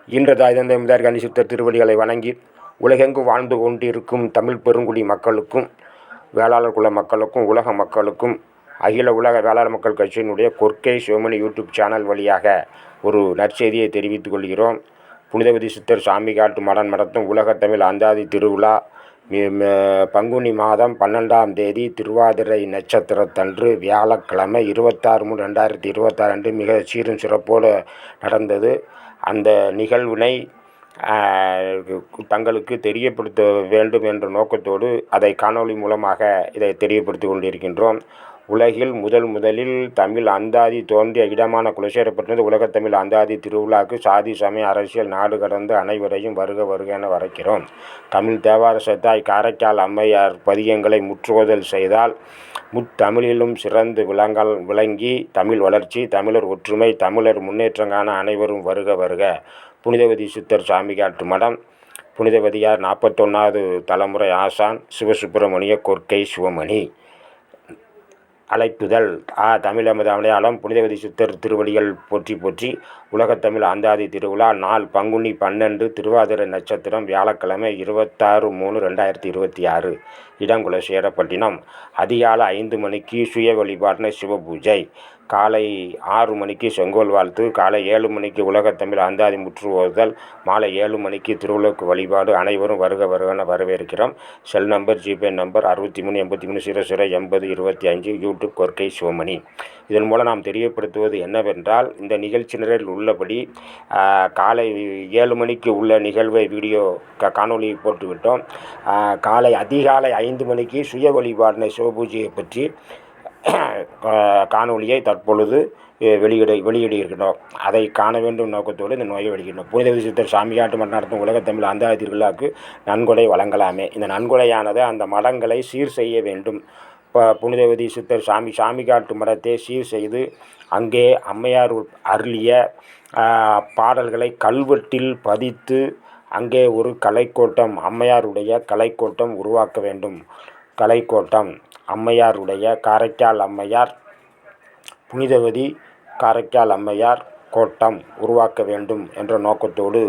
ஈன்றதாய் தந்தை முதற் கனிசுத்த திருவடிகளை வணங்கி உலகெங்கும் வாழ்ந்து கொண்டிருக்கும் தமிழ் பெருங்குடி மக்களுக்கும், வேளாளர் குல மக்களுக்கும், உலக மக்களுக்கும் அகில உலக வேளாளர் மக்கள் கட்சியினுடைய கொற்கை சிவமணி யூடியூப் சேனல் வழியாக ஒரு நற்செய்தியை தெரிவித்துக் கொள்கிறோம். புனிதவதி சித்தர் சாமி காட்டு மடம் நடத்தும் உலகத்தமிழ் அந்தாதி திருவிழா பங்குனி மாதம் 12ஆம் தேதி திருவாதிரை நட்சத்திரத்தன்று வியாழக்கிழமை 26/3/2026 அன்று மிக சீரும் சிறப்போடு நடந்தது. அந்த நிகழ்வினை தங்களுக்கு தெரியப்படுத்த வேண்டும் என்ற நோக்கத்தோடு அதை காணொளி மூலமாக இதை தெரியப்படுத்தி கொண்டிருக்கின்றோம். உலகில் முதலில் தமிழ் அந்தாதி தோன்றிய இடமான குலசேரப்பட்டினது உலகத்தமிழ் அந்தாதி திருவிழாவுக்கு சாதி சமய அரசியல் நாடு கடந்து அனைவரையும் வருக வருக என வரக்கிறோம். தமிழ் தேவார சத்தாய் காரைக்கால் அம்மையார் பதிகங்களை முற்றுவதல் செய்தால் முத்தமிழிலும் சிறந்து விளங்கி தமிழ் வளர்ச்சி, தமிழர் ஒற்றுமை, தமிழர் முன்னேற்றங்கான அனைவரும் வருக வருக. புனிதவதி சித்தர் சாமி காட்டு மடம், புனிதவதியார் 41வது தலைமுறை ஆசான் சிவசுப்பிரமணிய கொற்கை சிவமணி. அழைப்புதல் தமிழமது அடையாளம் புனிதவதி சித்தர் திருவடிகள் போற்றி போற்றி. உலகத்தமிழ் அந்தாதி திருவிழா நாள் பங்குனி 12 திருவாதிரை நட்சத்திரம் வியாழக்கிழமை 26/3/2026. இடம் குலசேரப்பட்டினம். அதிகாலை 5 மணிக்கு சுய வழிபாட்டின சிவபூஜை, காலை 6 மணிக்கு செங்கோல் வாழ்த்து, காலை 7 மணிக்கு உலகத்தமிழ் அந்தாதி முற்றுவோதல், மாலை 7 மணிக்கு திருவிளக்கு வழிபாடு. அனைவரும் வருக வருகன வரவேற்கிறோம். Cell number GPay number 6383008025 YouTube Korkai Sivamani. இதன் மூலம் நாம் தெரியப்படுத்துவது என்னவென்றால், இந்த நிகழ்ச்சி நிரலில் உள்ளபடி காலை 7 மணிக்கு உள்ள நிகழ்வை வீடியோ காணொலி போட்டுவிட்டோம். அதிகாலை 5 மணிக்கு சுய வழிபாடின சிவபூஜையை பற்றி காணொலியை தற்பொழுது வெளியிடுகின்றோம். அதை காண வேண்டும் நோக்கத்தோடு இந்த நோயை வெளியிடுகிறோம். புனிதவதி சித்தர் சாமி காட்டு மடம் நடத்தும் உலகத்தமிழ் அந்தாதி திருவிழாவுக்கு நன்கொடை வழங்கலாமே. இந்த நன்கொடையானது அந்த மடங்களை சீர் செய்ய வேண்டும். புனிதவதி சித்தர் சாமி காட்டு மடத்தை சீர் செய்து அங்கே அம்மையார் அருளிய பாடல்களை கல்வெட்டில் பதித்து அங்கே ஒரு கலைக்கோட்டம், அம்மையாருடைய கலைக்கோட்டம் உருவாக்க வேண்டும். கலைக்கோட்டம் அம்மையாருடைய காரைக்கால் அம்மையார், புனிதவதி காரைக்கால் அம்மையார் கோட்டம் உருவாக்க வேண்டும் என்ற நோக்கத்தோடு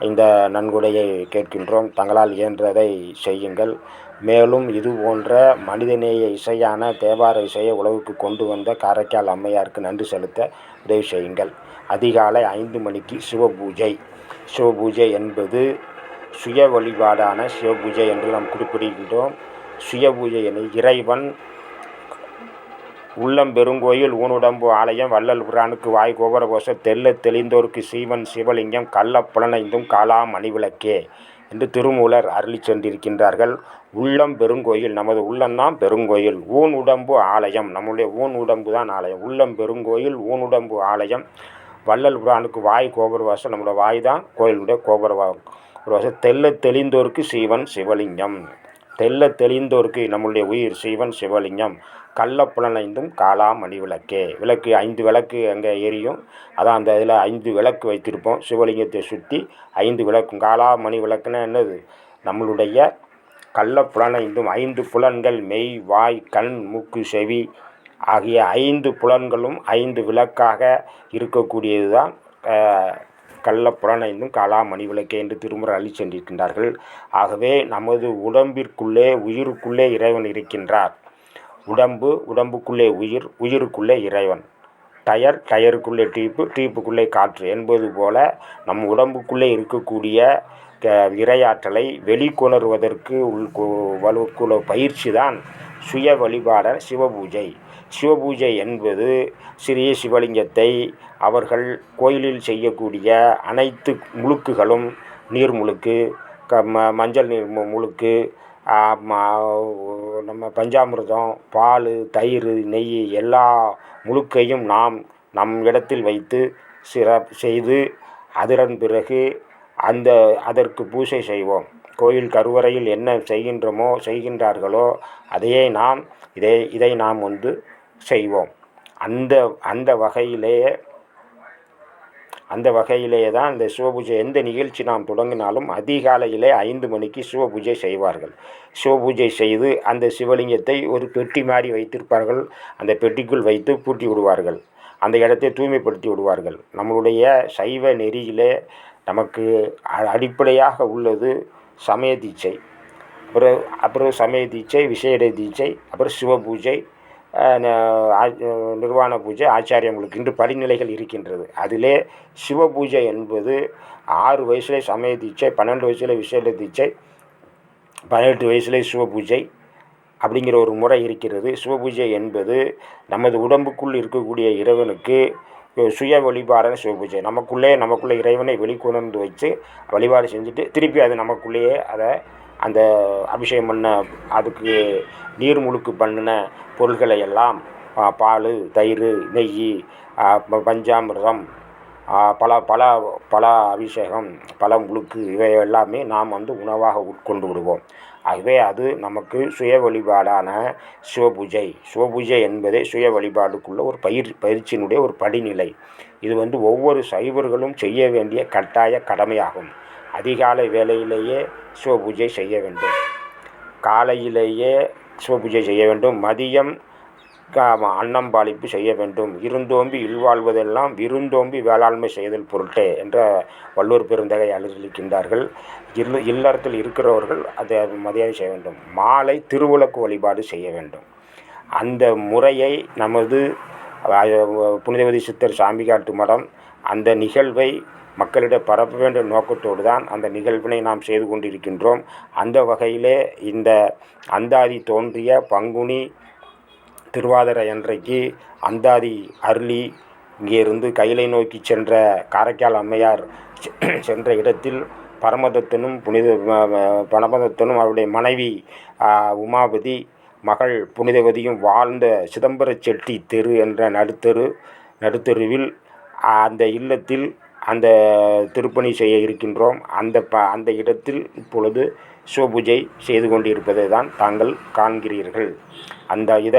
இந்த நன்கொடையை கேட்கின்றோம். தங்களால் இயன்றதை செய்யுங்கள். மேலும் இது போன்ற மனிதநேய இசையான தேவார இசையை உலகுக்கு கொண்டு வந்த காரைக்கால் அம்மையாருக்கு நன்றி செலுத்த உதவி செய்யுங்கள். அதிகாலை 5 மணிக்கு சிவபூஜை என்பது சுய வழிபாடான சிவபூஜை என்று நாம் குறிப்பிடுகின்றோம். சுய பூஜை என இறைவன் உள்ளம் பெருங்கோயில் ஊனுடம்பு ஆலயம் வள்ளல் புரானுக்கு வாய் கோபுரகோஷ தெல்ல தெளிந்தோர்க்கு சீவன் சிவலிங்கம் கள்ள புலனைந்தும் காலா மணிவிளக்கே என்று திருமூலர் அருளி சென்றிருக்கின்றார்கள். உள்ளம் பெருங்கோயில், நமது உள்ளம்தான் பெருங்கோயில். ஊன் உடம்பு ஆலயம், நம்முடைய ஊன் உடம்பு தான் ஆலயம். உள்ளம் பெருங்கோயில் ஊனுடம்பு ஆலயம் வள்ளல் புரானுக்கு வாய் கோபுரவாசம், நம்முடைய வாய் தான் கோயிலுடைய கோபுரவாசம். தெல்ல தெளிந்தோர்க்கு சீவன் சிவலிங்கம், தெல்ல தெளிந்தோர்க்கு நம்முடைய உயிர் சீவன் சிவலிங்கம் கள்ள புலனைந்தும் காலா மணி விளக்கே. விளக்கு 5 விளக்கு அங்கே எரியும். அதான் அந்த இதில் 5 விளக்கு வைத்திருப்போம். சிவலிங்கத்தை சுற்றி 5 விளக்கும். காலா மணி விளக்குன்னா என்னது? நம்மளுடைய கள்ள புலனைந்தும் 5 புலன்கள் மெய், வாய், கண், மூக்கு, செவி ஆகிய 5 புலன்களும் 5 விளக்காக இருக்கக்கூடியது தான் கள்ள புலனைந்தும் காலா மணி விளக்கே என்று திருமுறை அள்ளி சென்றிருக்கின்றார்கள். ஆகவே நமது உடம்பிற்குள்ளே, உயிருக்குள்ளே இறைவன் இருக்கின்றார். உடம்புக்குள்ளே உயிர், உயிருக்குள்ளே இறைவன். டயருக்குள்ளே டீப்புக்குள்ளே காற்று என்பது போல நம் உடம்புக்குள்ளே இருக்கக்கூடிய இறையாற்றலை வெளிக்கொணர்வதற்கு வலுக்குள்ள பயிற்சி தான் சுய வழிபாட சிவபூஜை. சிவபூஜை என்பது சிறிய சிவலிங்கத்தை அவர்கள் கோயிலில் செய்யக்கூடிய அனைத்து முழுக்குகளும், நீர் முழுக்கு, மஞ்சள் நீர் முழுக்கு, நம்ம பஞ்சாமிர்தம், பால், தயிர், நெய் எல்லா முழுக்கையும் நாம் நம் இடத்தில் வைத்து செய்து அதன் பிறகு அதற்கு பூஜை செய்வோம். கோயில் கருவறையில் என்ன செய்கின்றார்களோ அதையே இதை நாம் செய்வோம். அந்த வகையிலேயே தான் இந்த சிவபூஜை. எந்த நிகழ்ச்சி நாம் தொடங்கினாலும் அதிகாலையிலே 5 மணிக்கு சிவபூஜை செய்வார்கள். சிவபூஜை செய்து அந்த சிவலிங்கத்தை ஒரு பெட்டி மாதிரி வைத்திருப்பார்கள். அந்த பெட்டிக்குள் வைத்து பூட்டி விடுவார்கள். அந்த இடத்தை தூய்மைப்படுத்தி விடுவார்கள். நம்மளுடைய சைவ நெறியிலே நமக்கு அடிப்படையாக உள்ளது சமய தீட்சை, அப்புறம் சமய தீட்சை, விசேட தீட்சை, அப்புறம் சிவபூஜை, நிர்வாண பூஜை, ஆச்சாரியங்களுக்கு இன்று படிநிலைகள் இருக்கின்றது. அதிலே சிவபூஜை என்பது 6 வயசுல சமய தீட்சை, 12 வயசுல விசேட தீட்சை, 18 வயசுல சிவபூஜை அப்படிங்கிற ஒரு முறை இருக்கிறது. சிவபூஜை என்பது நமது உடம்புக்குள் இருக்கக்கூடிய இறைவனுக்கு சுய வழிபாடான சிவபூஜை. நமக்குள்ளே இறைவனை வெளிக்கொணர்ந்து வச்சு வழிபாடு செஞ்சுட்டு திருப்பி அது நமக்குள்ளேயே அந்த அபிஷேகம் பண்ண, அதுக்கு நீர் முழுக்கு பண்ணின பொருள்களை எல்லாம் பால், தயிர், நெய், பஞ்சாமிர்தம், பல அபிஷேகம், பல முழுக்கு இவை எல்லாமே நாம் உணவாக உட்கொண்டு விடுவோம். ஆகவே அது நமக்கு சுய வழிபாடான சிவபூஜை. சிவபூஜை என்பதே சுய வழிபாடுக்குள்ள ஒரு பயிற்சியினுடைய ஒரு படிநிலை. இது ஒவ்வொரு சைவர்களும் செய்ய வேண்டிய கட்டாய கடமையாகும். அதிகாலை வேளையிலேயே சிவபூஜை செய்ய வேண்டும், காலையிலேயே சிவபூஜை செய்ய வேண்டும், மதியம் அன்னம் பாலிப்பு செய்ய வேண்டும். இருந்தோம்பி இல்வாழ்வதெல்லாம் விருந்தோம்பி வேளாண்மை செய்தல் பொருட்டே என்ற வள்ளுவர் பெருந்தகை அளிக்கின்றார்கள். இல்லறத்தில் இருக்கிறவர்கள் அதை மரியாதை செய்ய வேண்டும். மாலை திருவிளக்கு வழிபாடு செய்ய வேண்டும். அந்த முறையை நமது புனிதவதி சித்தர் சாமிகாட்டு மடம் அந்த நிகழ்வை மக்களிடம் பரப்ப வேண்டிய நோக்கத்தோடு தான் அந்த நிகழ்வினை நாம் செய்து கொண்டிருக்கின்றோம். அந்த வகையிலே இந்த அந்தாதி தோன்றிய பங்குனி திருவாதிரை அன்றைக்கு அந்தாதி அருளி இங்கேருந்து கைலை நோக்கி சென்ற காரைக்கால் அம்மையார் சென்ற இடத்தில் பரமதத்தனும் பரமதத்தனும் அவருடைய மனைவி உமாபதி, மகள் புனிதவதியும் வாழ்ந்த சிதம்பர செட்டி தெரு என்ற நடுத்தெருவில் அந்த இல்லத்தில் அந்த திருப்பணி செய்ய இருக்கின்றோம். அந்த இடத்தில் இப்பொழுது சிவபூஜை செய்து கொண்டிருப்பதை தான் தாங்கள் காண்கிறீர்கள்.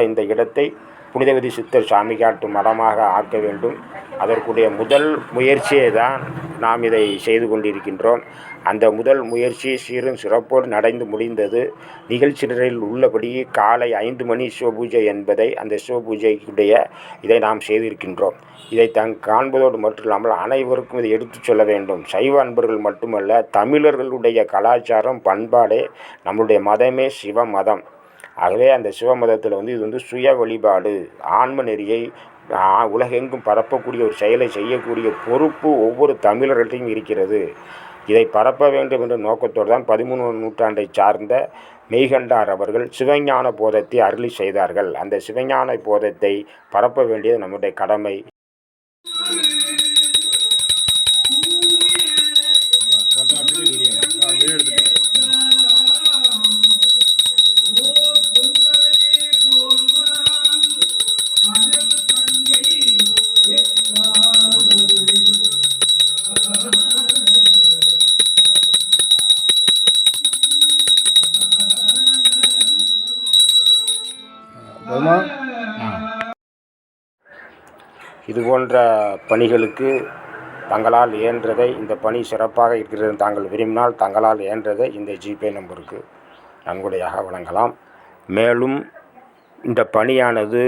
இந்த இடத்தை புனிதவதி சித்தர் சாமிகாட்டு மடமாக ஆக்க வேண்டும். அதற்குடைய முதல் முயற்சியை தான் நாம் இதை செய்து கொண்டிருக்கின்றோம். அந்த முதல் முயற்சி சீரும் சிறப்போடு நடந்து முடிந்தது. நிகழ்ச்சியில் உள்ளபடி காலை 5 மணி சிவபூஜை என்பதை அந்த சிவபூஜைக்குடைய இதை நாம் செய்திருக்கின்றோம். இதை காண்பதோடு மட்டும் இல்லாமல் அனைவருக்கும் இதை எடுத்துச் சொல்ல வேண்டும். சைவ அன்பர்கள் மட்டுமல்ல, தமிழர்களுடைய கலாச்சாரம் பண்பாடே நம்முடைய மதமே சிவ மதம். ஆகவே அந்த சிவ மதத்தில் இது சுய வழிபாடு, ஆன்ம நெறியை உலகெங்கும் பரப்பக்கூடிய ஒரு செயலை செய்யக்கூடிய பொறுப்பு ஒவ்வொரு தமிழர்களையும் இருக்கிறது. இதை பரப்ப வேண்டும் என்ற நோக்கத்தோடு தான் 13ஆம் நூற்றாண்டை சார்ந்த மெய்கண்டார் அவர்கள் சிவஞான போதத்தை அருளி செய்தார்கள். அந்த சிவஞான போதத்தை பரப்ப வேண்டியது நம்முடைய கடமை. இதுபோன்ற பணிகளுக்கு தங்களால் இயன்றதை, இந்த பணி சிறப்பாக இருக்கிறது தாங்கள் விரும்பினால் தங்களால் இயன்றதை இந்த ஜிபே நம்பருக்கு நன்கொடையாக வழங்கலாம். மேலும் இந்த பணியானது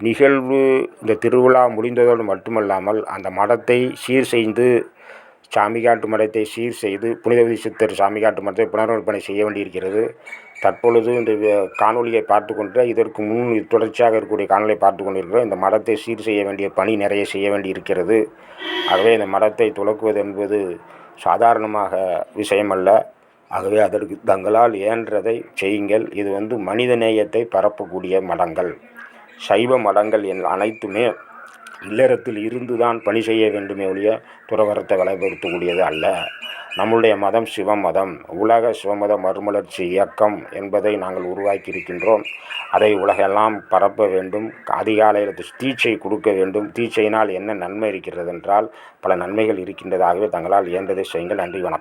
நிகழ்வு இந்த திருவிழா முடிந்ததோடு மட்டுமல்லாமல் அந்த மடத்தை சீர் செய்து சாமிகாட்டு மடத்தை சீர் செய்து புனிதவதி சித்தர் சாமிகாட்டு மடத்தை புனரமைப்பணி செய்ய வேண்டியிருக்கிறது. தற்பொழுது இந்த காணொலியை பார்த்து கொண்டு இதற்கு முன் தொடர்ச்சியாக இருக்கக்கூடிய காணொலியை பார்த்து கொண்டிருக்கிறோம். இந்த மடத்தை சீர் செய்ய வேண்டிய பணி நிறைய செய்ய வேண்டியிருக்கிறது. ஆகவே இந்த மடத்தை துலக்குவது என்பது சாதாரணமாக விஷயமல்ல. ஆகவே அதற்கு தங்களால் இயன்றதை செய்யுங்கள். இது மனித நேயத்தை பரப்பக்கூடிய மடங்கள். சைவ மடங்கள் அனைத்துமே இல்லறத்தில் இருந்து தான் பணி செய்ய வேண்டுமே ஒழிய துறவரத்தை வலைப்படுத்தக்கூடியது அல்ல. நம்முடைய மதம் சிவமதம், உலக சிவமத மறுமலர்ச்சி இயக்கம் என்பதை நாங்கள் உருவாக்கி இருக்கின்றோம். அதை உலகெல்லாம் பரப்ப வேண்டும். அதிகாலையில் தீட்சை கொடுக்க வேண்டும். தீட்சையினால் என்ன நன்மை இருக்கிறது என்றால் பல நன்மைகள் இருக்கின்றதாகவே தங்களால் இயன்றதை செய்யுங்கள். நன்றி, வணக்கம்.